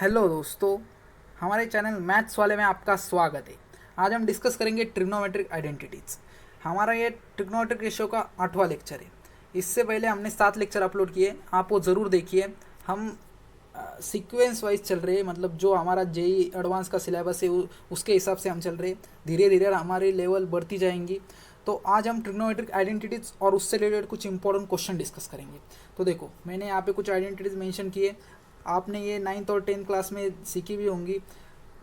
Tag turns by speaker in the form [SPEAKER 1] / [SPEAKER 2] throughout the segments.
[SPEAKER 1] Hello दोस्तों, हमारे channel maths वाले में आपका स्वागत है। आज हम डिस्कस करेंगे ट्रिग्नोमेट्रिक आइडेंटिटीज़। हमारा ये ट्रिग्नोमेट्रिक रेशियो का 8वां लेक्चर है। इससे पहले हमने 7 लेक्चर अपलोड किए, आप वो ज़रूर देखिए। हम सीक्वेंस वाइज चल रहे हैं, मतलब जो हमारा जेई एडवांस का सिलेबस है उसके हिसाब से हम चल रहे हैं। धीरे धीरे हमारी लेवल बढ़ती जाएंगी। तो आज हम ट्रिग्नोमेट्रिक आइडेंटिटीज़ और उससे रिलेटेड कुछ इंपॉर्टेंट क्वेश्चन डिस्कस करेंगे। तो देखो, मैंने यहाँ पे कुछ आइडेंटिटीज़ मेंशन किए। आपने ये 9th और 10th क्लास में सीखी भी होंगी,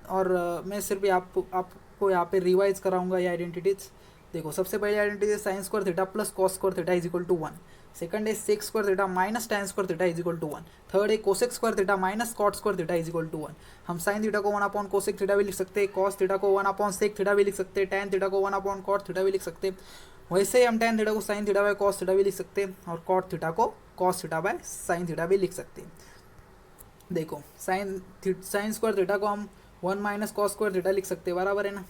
[SPEAKER 1] और मैं सिर्फ आपको यहाँ पे रिवाइज कराऊंगा ये आइडेंटिटीज। देखो, सबसे पहले identity sine square theta plus cos square theta is equal to 1। Second है sec square theta minus tan square theta is equal to 1। Third है cosec square theta minus cot square theta is equal to 1। हम sine theta को 1 upon cosec theta भी लिख सकते हैं, cos theta को 1 upon sec theta भी लिख सकते हैं, टैन थीटा को 1 अपॉन कॉट थीटा भी लिख सकते हैं। वैसे ही हम टैन थीटा को sine theta by cos theta भी लिख सकते हैं, और कॉट थीटा को cos theta by sine theta भी लिख सकते हैं। देखो, साइन स्क्वायर थीटा को हम 1 माइनस कॉस स्क्वायर थीटा लिख सकते हैं, बराबर है ना।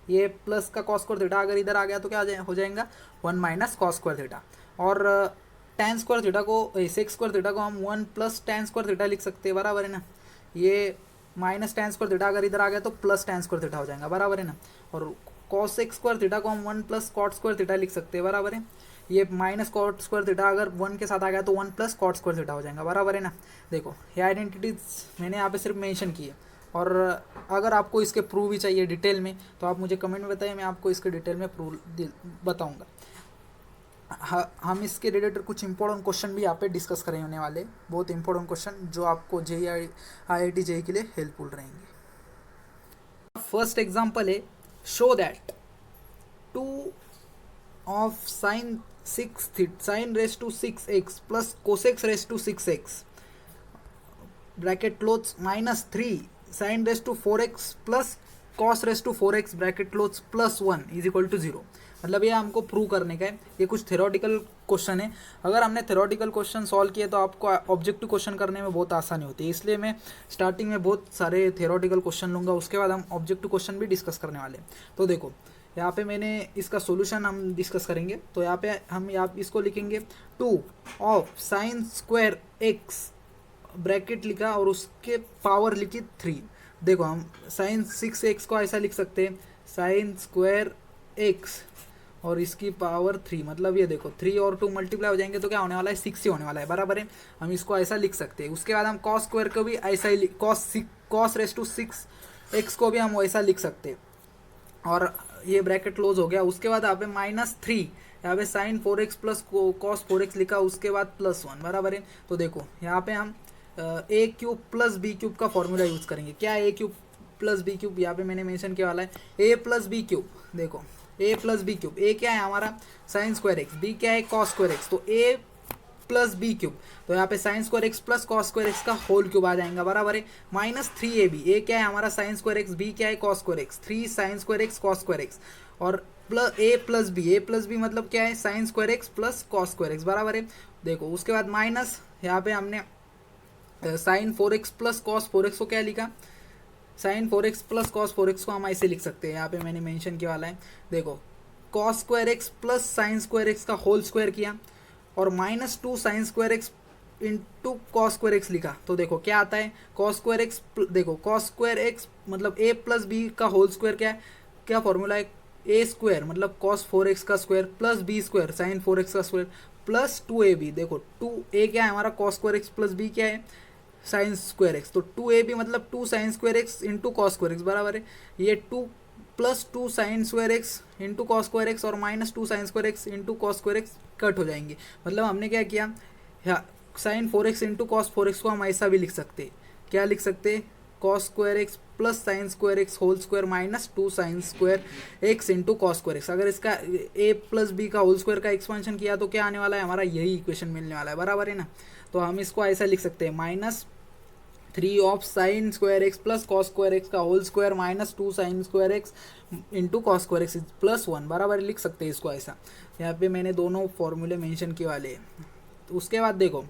[SPEAKER 1] ये प्लस का कॉस स्क्वायर थीटा अगर इधर आ गया तो क्या हो जाएगा, 1 माइनस कॉस स्क्वायर थीटा। और टैन स्क्वायर थीटा को सेक स्क्वायर थीटा को हम 1 प्लस टैन स्क्वायर थीटा लिख सकते हैं, बराबर है ना। ये माइनस टैन स्क्वायर थीटा अगर इधर आ गया तो प्लस टैन स्क्वायर थीटा हो जाएगा, बराबर है ना। और कॉसेक स्क्वायर थीटा को हम 1 प्लस कॉट स्क्वायर थीटा लिख सकते हैं, बराबर है। ये माइनस कॉट स्क्वायर थीटा अगर 1 के साथ आ गया तो 1 प्लस कॉट स्क्वायर थीटा हो जाएगा, बराबर है ना। देखो, ये आइडेंटिटीज मैंने यहाँ पे सिर्फ मेंशन की है, और अगर आपको इसके प्रूफ भी चाहिए डिटेल में तो आप मुझे कमेंट में बताइए, मैं आपको इसके डिटेल में प्रूफ बताऊँगा। हम इसके रिलेटेड कुछ इंपॉर्टेंट क्वेश्चन भी यहाँ पे डिस्कस करें होने वाले, बहुत इंपॉर्टेंट क्वेश्चन जो आपको IIT JEE के लिए हेल्पफुल रहेंगे। फर्स्ट एग्जाम्पल है, show that 2 of sine 6x plus cos x raise to 6x bracket close minus 3 sine raise to 4x plus cos raise to 4x bracket close plus 1 is equal to 0। मतलब ये हमको prove करने का है। ये कुछ theoretical question है। अगर हमने थ्योरेटिकल क्वेश्चन सॉल्व किए तो आपको ऑब्जेक्टिव क्वेश्चन करने में बहुत आसानी होती है, इसलिए मैं स्टार्टिंग में बहुत सारे थ्योरेटिकल क्वेश्चन लूँगा, उसके बाद हम ऑब्जेक्टिव क्वेश्चन भी डिस्कस करने वाले हैं। तो देखो, यहाँ पे मैंने इसका सॉल्यूशन हम डिस्कस करेंगे। तो यहाँ पे हम इसको लिखेंगे 2 of sine square x bracket लिखा और उसके पावर लिखी 3। देखो, हम साइन 6x को ऐसा लिख सकते हैं, साइन स्क्वायर एक्स और इसकी पावर 3। मतलब ये देखो, 3 और 2 मल्टीप्लाई हो जाएंगे तो क्या होने वाला है, 6 ही होने वाला है, बराबर है। हम इसको ऐसा लिख सकते हैं। उसके बाद हम कॉस स्क्वायर को भी ऐसा ही कॉस रेस टू 6x को भी हम वैसा लिख सकते हैं, और ये ब्रैकेट क्लोज हो गया। उसके बाद यहाँ पे -3, यहाँ पे sign 4x plus cos 4x लिखा, उसके बाद +1, बराबर है। तो देखो, यहाँ पे हम ए क्यूब प्लस बी क्यूब का फॉर्मूला यूज करेंगे। क्या ए क्यूब प्लस बी क्यूब, यहाँ पे मैंने मेंशन किया वाला है ए प्लस बी क्यूब। देखो, A plus B cube, A क्या है हमारा साइन स्क्वायर एक्स, बी क्या है कॉस स्क्वायर एक्स, तो ए प्लस बी क्यूब। तो यहाँ पे sign square X plus cos square X का होल क्यूब आ जाएगा, बराबर है। -3ab, ए क्या है हमारा साइन स्क्वायर एक्स, बी क्या है cos square x, 3 sign square x cos square X, और ए प्लस बी मतलब क्या है sine square X plus cos square X, बराबर है। देखो, उसके बाद माइनस, यहाँ पे हमने sign 4x plus cos 4x को क्या लिखा, sign 4x plus cos 4x को हम ऐसे लिख सकते हैं, यहाँ पे मैंने मेंशन किया वाला है। देखो, cos square X plus sine square X का होल स्क्वायर किया, और -2 sine square X into cos square x लिखा। तो देखो क्या आता है, कॉस स्क्वायर एक्स, देखो कॉस स्क्वायर एक्स मतलब ए प्लस बी का होल स्क्वायर क्या है, क्या फॉर्मूला है, ए स्क्वायर मतलब कॉस 4x का square plus B square sine 4x का स्क्वायर प्लस 2ab। देखो, 2a क्या है हमारा cos square X plus B क्या है साइन स्क्वायर एक्स, तो 2ab मतलब 2 sine square X into cos square X, बराबर है। ये 2 plus 2 sine square X into cos square X और -2 sine square X into cos square X cut हो जाएंगे। मतलब हमने क्या किया, sign 4x into cos 4x को हम ऐसा भी लिख सकते हैं। क्या लिख सकते हैं, cos square X plus sine square X whole square -2 sine square X into cos square X. अगर इसका ए प्लस बी का होल स्क्वायर का एक्सपेंशन किया तो क्या आने वाला है, हमारा यही इक्वेशन मिलने वाला है, बराबर है ना। तो हम इसको ऐसा लिख सकते हैं, -3 of sine square X plus cos square X का whole square -2 sine square X into cos square X +1, बराबर लिख सकते हैं इसको ऐसा। यहाँ पे मैंने दोनों फॉर्मूले मेंशन किए वाले हैं। तो उसके बाद देखो,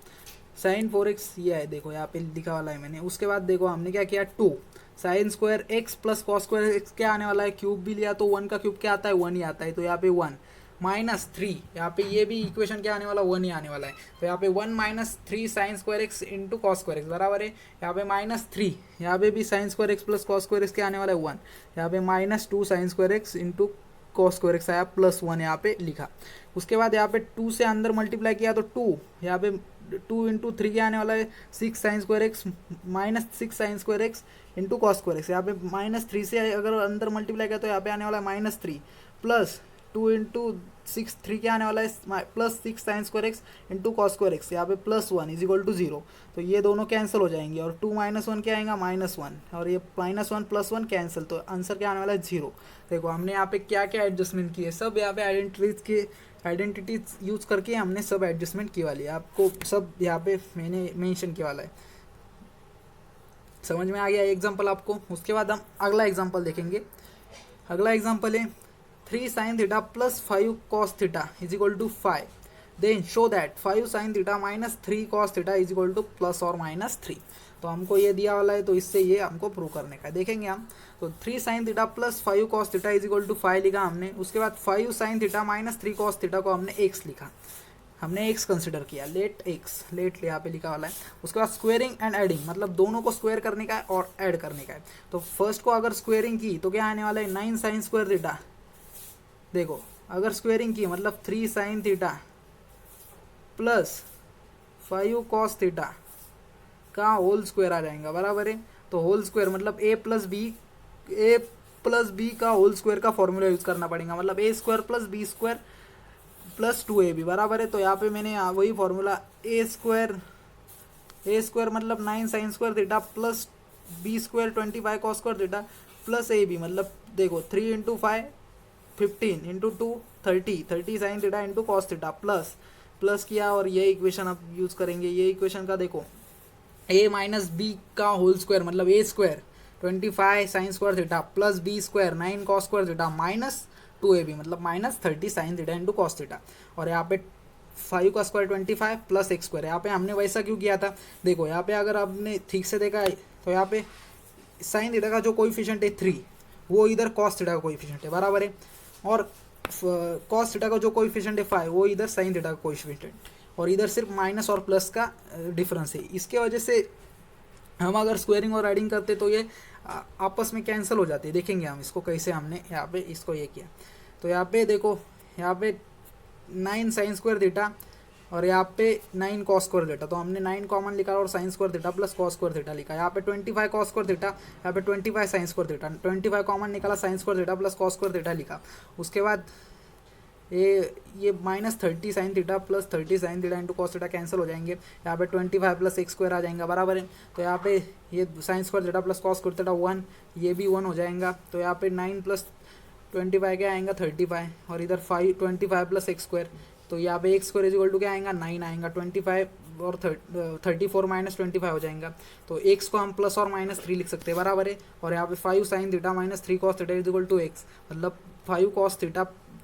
[SPEAKER 1] साइन 4x ये है, देखो यहाँ पे लिखा वाला है मैंने। उसके बाद देखो, हमने क्या किया, 2 sine square X plus cos square x क्या आने वाला है, क्यूब भी लिया तो 1 का क्यूब क्या आता है, 1 ही आता है। तो यहाँ पे 1 -3, यहाँ पे ये भी इक्वेशन क्या आने वाला 1 ही आने वाला है, तो यहाँ पे 1 -3 sign square X into cos square X बराबर है यहाँ पे -3, यहाँ पे भी sign square X plus cos square x क्या आने वाला है 1, यहाँ पे -2 sine square X into cos square x आया +1 यहाँ पे लिखा। उसके बाद यहाँ पे 2 से अंदर मल्टीप्लाई किया तो 2, यहाँ पे 2 इंटू 3 क्या आने वाला है 6 sign square x -6 sign square X into cos square x, यहाँ पे -3 से अगर अंदर मल्टीप्लाई किया तो यहाँ पे आने वाला है -3 प्लस 2 इंटू 6 3 क्या आने वाला है +6 sign square X into cos square x, यहाँ पे +1 इज इक्वल टू 0, तो ये दोनों कैंसिल हो जाएंगे और 2 -1 क्या आएगा -1 और ये -1 +1 कैंसिल, तो आंसर क्या आने वाला है 0। देखो हमने यहाँ पे क्या क्या एडजस्टमेंट किए, सब यहाँ पे आइडेंटिटीज यूज करके हमने सब एडजस्टमेंट की वाली है, आपको सब यहाँ पे मैंने मेंशन किया वाला है। समझ में आ गया एग्जांपल आपको। उसके बाद हम अगला एग्जांपल देखेंगे। अगला एग्जांपल है 3 sin theta plus 5 cos theta is equal to 5, then show that 5 sin theta minus 3 cos theta is equal to +or-3। तो हमको ये दिया वाला है, तो इससे ये हमको प्रूव करने का है। देखेंगे हम, तो 3 sin theta plus 5 cos theta is equal to 5 लिखा हमने। उसके बाद 5 sin theta minus 3 cos theta को हमने x लिखा, हमने x कंसिडर किया, लेट यहाँ पे लिखा वाला है। उसके बाद स्क्वेयरिंग एंड एडिंग, मतलब दोनों को स्क्वायर करने का है और ऐड करने का है। तो फर्स्ट को अगर स्क्वेयरिंग की तो क्या आने वाला है 9 sin स्क्वायर थीटा। देखो अगर स्क्वेयरिंग की मतलब 3 sin theta plus 5 cos theta का होल स्क्वायर आ जाएगा बराबर है। तो होल स्क्वायर मतलब a प्लस बी का होल स्क्वायर का फॉर्मूला यूज करना पड़ेगा, मतलब a square plus B square plus 2ab बराबर है। तो यहाँ पे मैंने वही फॉर्मूला ए स्क्वायर मतलब 9 sin square theta plus B square 25 cos square theta plus ab, मतलब देखो 3 into 5 15 into 2 30 sine theta into cos theta plus किया, और ये इक्वेशन अब यूज करेंगे। ये इक्वेशन का देखो a माइनस बी का होल स्क्वायर मतलब a square 25 sine square theta plus B square 9 cos square theta minus 2ab मतलब -30 sine theta into cos theta, और यहाँ पे 5 का स्क्वायर 25 प्लस x स्क्वायर। यहाँ पे हमने वैसा क्यों किया था, देखो यहाँ पे अगर आपने ठीक से देखा है तो यहाँ पे साइन थीटा का जो कोएफिशिएंट है 3 वो इधर कॉस थीटा का कोएफिशिएंट है बराबर है, और कॉस थीटा का जो कोएफिशिएंट है 5 वो इधर साइन थीटा का कोएफिशिएंट, और इधर सिर्फ माइनस और प्लस का डिफरेंस है। इसके वजह से हम अगर स्क्वायरिंग और एडिंग करते तो ये आपस में कैंसिल हो जाती है। देखेंगे हम इसको कैसे हमने यहाँ पे इसको ये किया। तो यहाँ पे देखो यहाँ पे 9 साइन स्क्वायर थीटा और यहाँ पे 9 कॉस स्क्वायर थीटा, तो हमने 9 कॉमन लिखा और sign square theta plus cos square theta लिखा। यहाँ पे 25 कॉस स्क्वायर थीटा, यहाँ पे 25 साइन स्क्वायर थीटा, 25 कॉमन निकाला sign square theta plus cos square theta लिखा। उसके बाद ये -30 sine theta plus 30 sine theta into cos theta cancel हो जाएंगे। यहाँ पे 25 प्लस x स्क्वायर आ जाएगा बराबर है। तो यहाँ पे ये sign square theta plus cos square theta 1, ये भी 1 हो जाएगा। तो यहाँ पे 9 प्लस 25 क्या आएगा 35, और इधर 25 प्लस x स्क्वायर, तो यहाँ पे x square is equal to क्या आएगा 9 आएगा, 25 और 34 माइनस 25 हो जाएगा। तो x को हम +or-3 लिख सकते हैं बराबर है, और यहाँ पे 5 sine theta minus 3 cos theta is equal to x, मतलब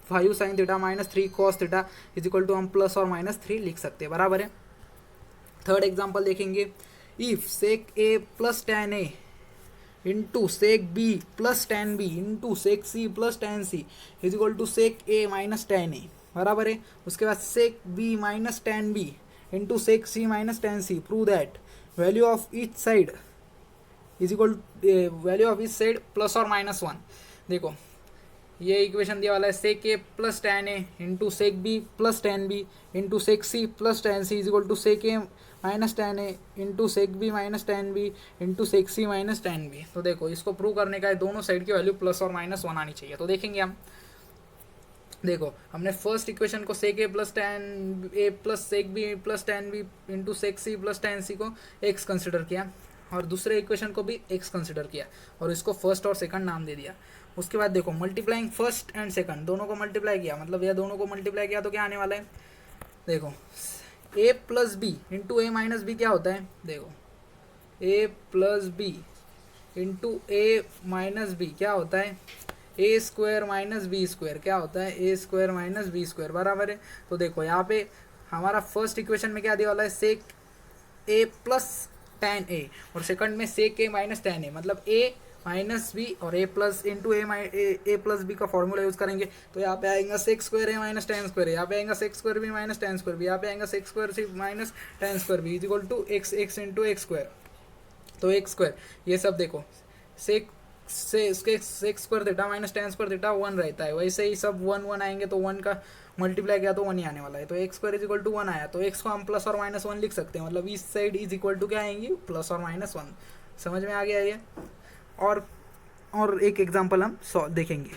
[SPEAKER 1] 5 sine theta minus 3 cos theta is equal to हम +or-3 लिख सकते हैं बराबर है। थर्ड एग्जांपल देखेंगे, if sec a plus tan a into sec b plus tan b into sec c plus tan c is equal to sec a minus tan a बराबर है। उसके बाद sec b minus tan b into sec c minus tan c, prove that value of each side is equal value of each side +or-1। देखो ये equation दिया वाला है sec A plus tan A into sec B plus tan B into sec C plus tan C is equal to sec A minus tan A into sec B minus tan B into sec C minus tan B. तो देखो इसको prove करने का है, दोनों side की value +or-1 आनी चाहिए। तो देखेंगे हम, देखो हमने फर्स्ट इक्वेशन को sec A plus tan A plus sec B plus tan B into sec C plus tan C को x कंसिडर किया, और दूसरे इक्वेशन को भी x कंसिडर किया और इसको फर्स्ट और सेकंड नाम दे दिया। उसके बाद देखो मल्टीप्लाइंग फर्स्ट एंड सेकंड दोनों को मल्टीप्लाई किया, मतलब यह दोनों को मल्टीप्लाई किया तो क्या आने वाला है, देखो a plus B into A minus B क्या होता है, देखो a plus B into A minus B क्या होता है, A square minus B square क्या होता है, A square minus B square बराबर है। तो देखो यहाँ पे हमारा फर्स्ट इक्वेशन में क्या दिया वाला है, सेक ए प्लस tan ए, और सेकंड में सेक ए माइनस tan ए, मतलब ए माइनस बी और A plus into A plus B का फॉर्मूला यूज करेंगे तो यहाँ पे आएगा secs square A minus tan square, यहाँ पे आएगा secs square B minus tan square B, यहाँ पे आएगा secs square C minus tan square B is equal to X X into X square. तो एक्स स्क्वायर ये सब देखो sec secs square theta minus tan square theta one रहता है, वैसे ही सब वन वन आएंगे तो वन का मल्टीप्लाई किया तो वन ही आने वाला है। तो X square is equal to one आया तो एक्स को हम प्लस और माइनस वन लिख सकते हैं, मतलब इस साइड इज इक्वल टू क्या आएंगी प्लस और माइनस वन। समझ में आ गया ये। और एक एग्जांपल हम देखेंगे।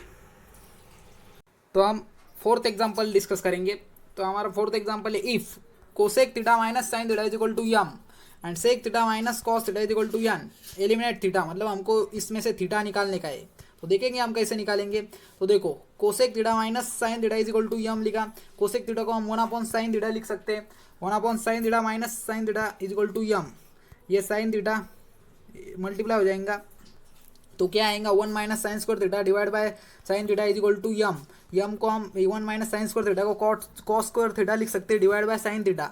[SPEAKER 1] तो हम फोर्थ एग्जांपल डिस्कस करेंगे। तो हमारा फोर्थ एग्जांपल है if cosec theta minus sine theta is equal to M and sec theta minus cos theta is equal to N, eliminate theta, मतलब हमको इसमें से थीटा निकालने का है। तो देखेंगे हम कैसे निकालेंगे। तो देखो cosec theta minus sine theta is equal to M लिखा, कोसेक थीटा को हम वन अपॉन साइन थीटा लिख सकते हैं, one upon sine theta minus sine theta is equal to M, ये साइन थीटा मल्टीप्लाई हो जाएगा तो क्या आएगा one minus sine square theta divide by sine theta is equal to M, M को हम one minus sine square theta को cos square theta लिख सकते हैं डिवाइड बाय साइन थीटा,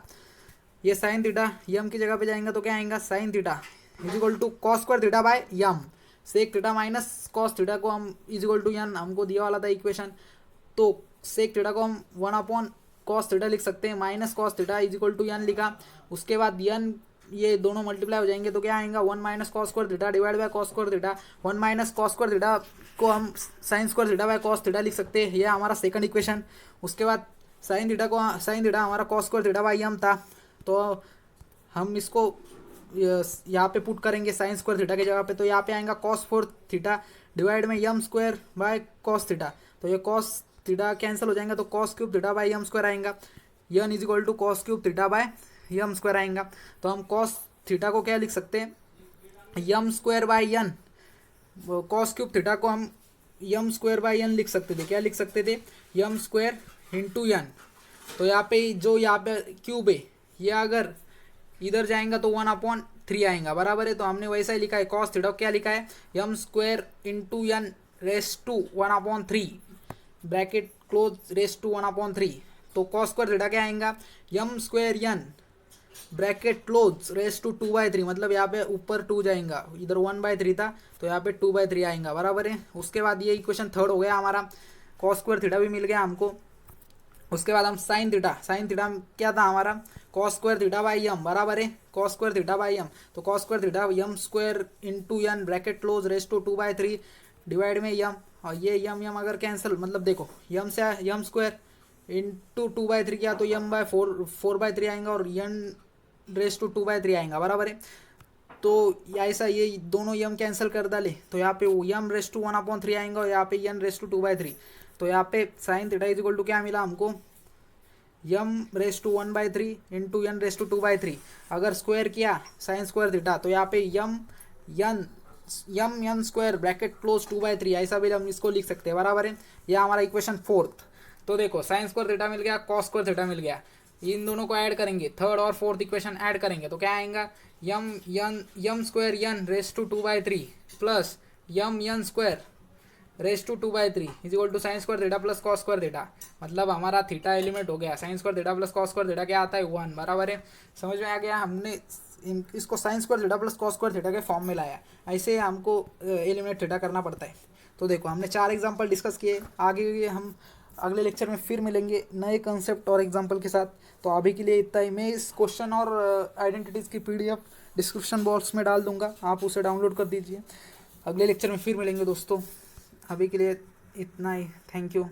[SPEAKER 1] ये साइन थीटा यम की जगह पे जाएगा तो क्या आएगा sine theta is equal to cos square theta by M, sec theta minus cos theta को हम इज इक्वल टू यन हमको दिया वाला था इक्वेशन, तो सेक थीटा को हम वन अपॉन कॉस थीटा लिख सकते हैं minus cos theta is equal to N लिखा, उसके बाद यन ये दोनों मल्टीप्लाई हो जाएंगे तो क्या आएगा one minus cos square theta divide by cos square theta, one minus cos square theta को हम sign square theta bye cos theta लिख सकते हैं, ये हमारा सेकंड इक्वेशन। उसके बाद साइन थीटा हमारा कॉस स्क्वायर थीटा बाय यम था, तो हम इसको यहाँ पे पुट करेंगे साइन स्क्वायर थीटा की जगह पे, तो यहाँ पे आएगा कॉस फोर थीटा डिवाइड में M square by cos theta, तो ये कॉस थीटा कैंसिल हो जाएगा तो cos cube theta by M square आएगा, N is equal to cos cube theta by M square आएगा। तो हम कॉस थीटा को क्या लिख सकते हैं यम स्क्वायर बाय यन, कॉस क्यूब थीटा को हम यम स्क्वायर बाय यन लिख सकते थे, क्या लिख सकते थे यम स्क्वायर इंटू यन, तो यहाँ पे जो यहाँ पे क्यूब है ये अगर इधर जाएगा तो वन अपॉन थ्री आएगा बराबर है, तो हमने वैसा ही लिखा है कॉस थीटा क्या लिखा है M square into N raise to one upon three bracket close raise to one upon three, तो कॉस स्क्वायर थीटा क्या आएगा M square N bracket close raise to two by three, मतलब यहाँ पे ऊपर टू जाएगा, इधर वन बाई थ्री था तो यहाँ पे टू बाई थ्री आएगा बराबर है। उसके बाद ये इक्वेशन थर्ड हो गया हमारा, कॉस स्क्वायर थीटा भी मिल गया हमको। उसके बाद हम साइन थीटा क्या था हमारा cos square theta by M बराबर है cos square theta by M, तो cos square theta M square into N bracket close raise to two by three divide में यम, और ये यम अगर कैंसिल मतलब देखो यम से M square into two by three किया तो M by four by three आएगा और N raise to two by three आएगा बराबर है। तो ऐसा ये दोनों यम कैंसिल कर डाले तो यहाँ पे M raise to one upon three आएंगे और यहाँ पे N raise to two by three, तो यहाँ पे sine theta is equal to क्या मिला हमको M raise to one by three into N raise to two by three, अगर स्क्वायर किया साइन स्क्वायर थीटा तो यहाँ पे M N square bracket close two by three, ऐसा भी हम इसको लिख सकते हैं बराबर है। यह हमारा इक्वेशन फोर्थ। तो देखो साइन स्क्वायर थीटा मिल गया कॉस स्क्वायर थीटा मिल गया, इन दोनों को ऐड करेंगे थर्ड और फोर्थ इक्वेशन ऐड करेंगे तो क्या आएगा M square N raise to two by three plus M N square raise to two by three is equal to sine square theta plus cos square theta, मतलब हमारा theta element हो गया, sine square theta plus cos square theta क्या आता है one बराबर है। समझ में आ गया, हमने इसको sign square theta plus cos square theta के फॉर्म में लाया, ऐसे हमको एलिमिनेट थीटा करना पड़ता है। तो देखो हमने 4 एग्जाम्पल डिस्कस किए, आगे हम अगले लेक्चर में फिर मिलेंगे नए कंसेप्ट और एग्जाम्पल के साथ। तो अभी के लिए इतना ही, मैं इस क्वेश्चन और आइडेंटिटीज़ की PDF डिस्क्रिप्शन बॉक्स में डाल दूंगा, आप उसे डाउनलोड कर दीजिए। अगले लेक्चर में फिर मिलेंगे दोस्तों, अभी के लिए इतना ही, थैंक यू।